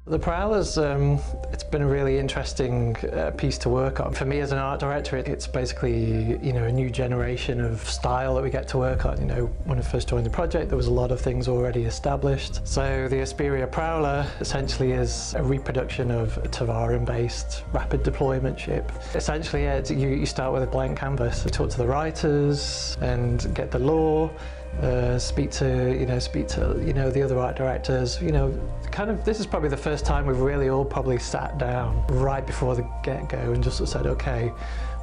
The Prowler's, it's been a really interesting piece to work on. For me as an art director, it's basically, a new generation of style that we get to work on. When I first joined the project, there was a lot of things already established. So the Asperia Prowler essentially is a reproduction of a Tavaran-based rapid deployment ship. Essentially, you start with a blank canvas. You talk to the writers and get the lore. Speak to the other art directors. This is probably the first time we've really all probably sat down right before the get-go and just sort of said, okay,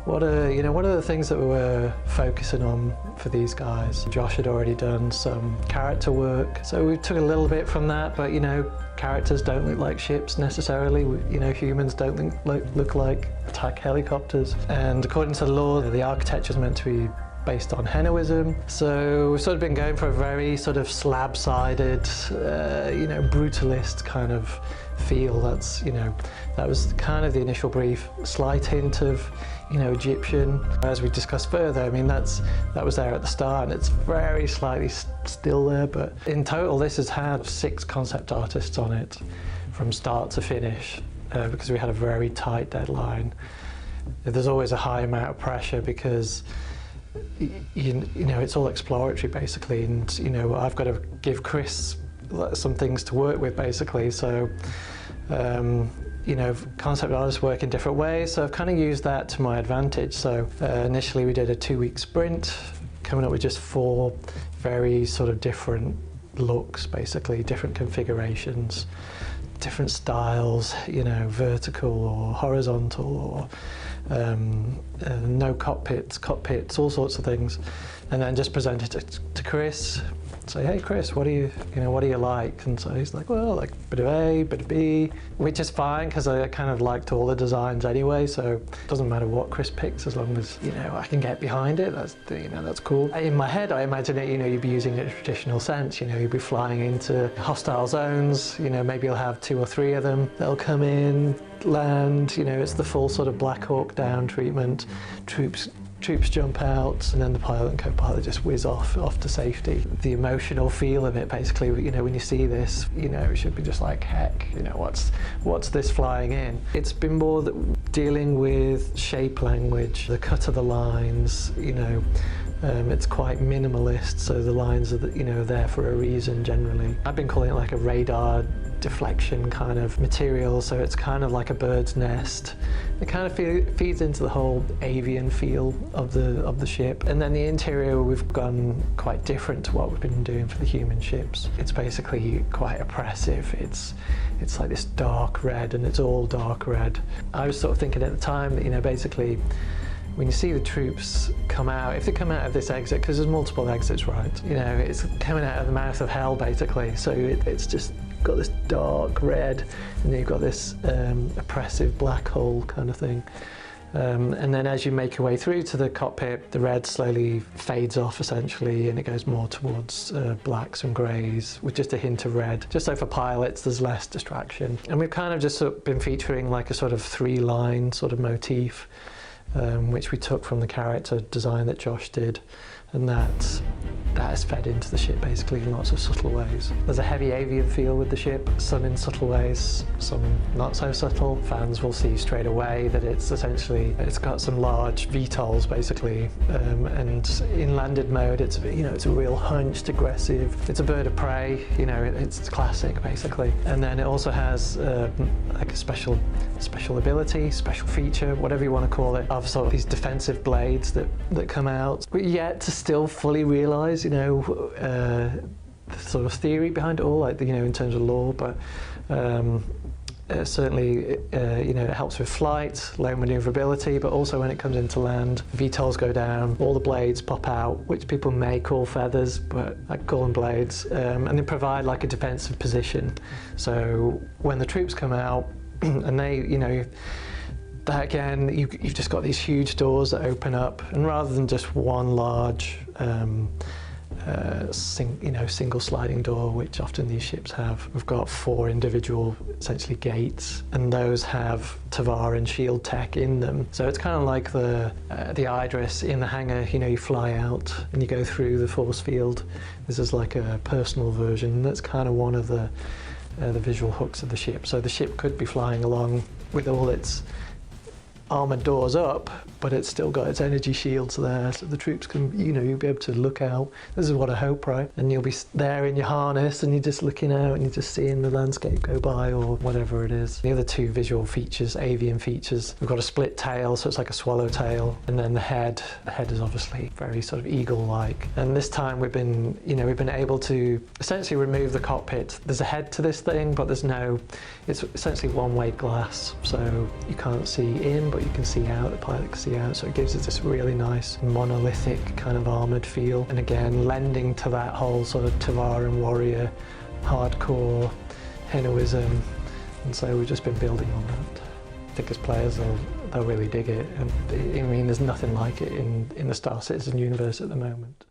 what are the things that we were focusing on for these guys? Josh had already done some character work, so we took a little bit from that, but characters don't look like ships necessarily. Humans don't look like attack helicopters. And according to the law, the architecture is meant to be based on Henoism. So we've sort of been going for a very sort of slab-sided, brutalist kind of feel. That was kind of the initial brief. Slight hint of, Egyptian. As we discussed further, that was there at the start, and it's very slightly still there, but in total this has had 6 concept artists on it from start to finish, because we had a very tight deadline. There's always a high amount of pressure because it's all exploratory basically, and I've got to give Chris some things to work with basically, so concept artists work in different ways, so I've kind of used that to my advantage. So initially we did a 2-week sprint, coming up with just 4 very sort of different looks basically, different configurations, different styles, vertical or horizontal, or no cockpits, all sorts of things, and then just present it to Chris. Say, hey Chris, what do you like? And so he's like, well, like a bit of A, bit of B, which is fine because I kind of liked all the designs anyway. So it doesn't matter what Chris picks as long as I can get behind it. That's cool. In my head, I imagine it. You'd be using it in a traditional sense. You'd be flying into hostile zones. Maybe you'll have 2 or 3 of them. They'll come in, land. It's the full sort of Black Hawk Down treatment. Troops jump out, and then the pilot and co-pilot just whiz off to safety. The emotional feel of it, basically, when you see this, it should be just like, heck, what's this flying in? It's been more dealing with shape language, the cut of the lines, it's quite minimalist, so the lines are there for a reason generally. I've been calling it like a radar deflection kind of material, so it's kind of like a bird's nest. It kind of feeds into the whole avian feel of the ship. And then the interior, we've gone quite different to what we've been doing for the human ships. It's basically quite oppressive. It's like this dark red, and it's all dark red. I was sort of thinking at the time that basically when you see the troops come out, if they come out of this exit, because there's multiple exits, right? It's coming out of the mouth of hell basically. So it's just got this dark red, and then you've got this oppressive black hole kind of thing. And then as you make your way through to the cockpit, the red slowly fades off essentially, and it goes more towards blacks and greys with just a hint of red. Just so for pilots there's less distraction. And we've kind of just sort of been featuring like a sort of 3-line sort of motif, which we took from the character design that Josh did, and that is fed into the ship basically in lots of subtle ways. There's a heavy avian feel with the ship, some in subtle ways, some not so subtle. Fans will see straight away that it's got some large VTOLs basically, and in landed mode it's a real hunched, aggressive. It's a bird of prey, it's classic basically. And then it also has like a special ability, special feature, whatever you want to call it, of sort of these defensive blades that come out. But yet to still fully realise, the sort of theory behind it all, like in terms of lore, but certainly it helps with flight, low manoeuvrability, but also when it comes into land, VTOLs go down, all the blades pop out, which people may call feathers, but I call them blades, and they provide like a defensive position. So when the troops come out, and they, that again, you've just got these huge doors that open up, and rather than just one large single sliding door, which often these ships have, we've got 4 individual essentially gates, and those have Tavaran shield tech in them. So it's kind of like the Idris in the hangar. You fly out and you go through the force field. This is like a personal version. That's kind of one of the the visual hooks of the ship. So the ship could be flying along with all its armoured doors up, but it's still got its energy shields there, so the troops can, you'll be able to look out. This is what I hope, right? And you'll be there in your harness and you're just looking out and you're just seeing the landscape go by or whatever it is. The other two visual features, avian features, we've got a split tail, so it's like a swallowtail, and then the head is obviously very sort of eagle-like. And this time we've been able to essentially remove the cockpit. There's a head to this thing, but it's essentially one-way glass, so you can't see in, but you can see out, the pilot can see out, so it gives us this really nice monolithic kind of armoured feel, and again lending to that whole sort of Tavaran warrior hardcore heroism, and so we've just been building on that. I think as players they'll really dig it, and I mean there's nothing like it in the Star Citizen universe at the moment.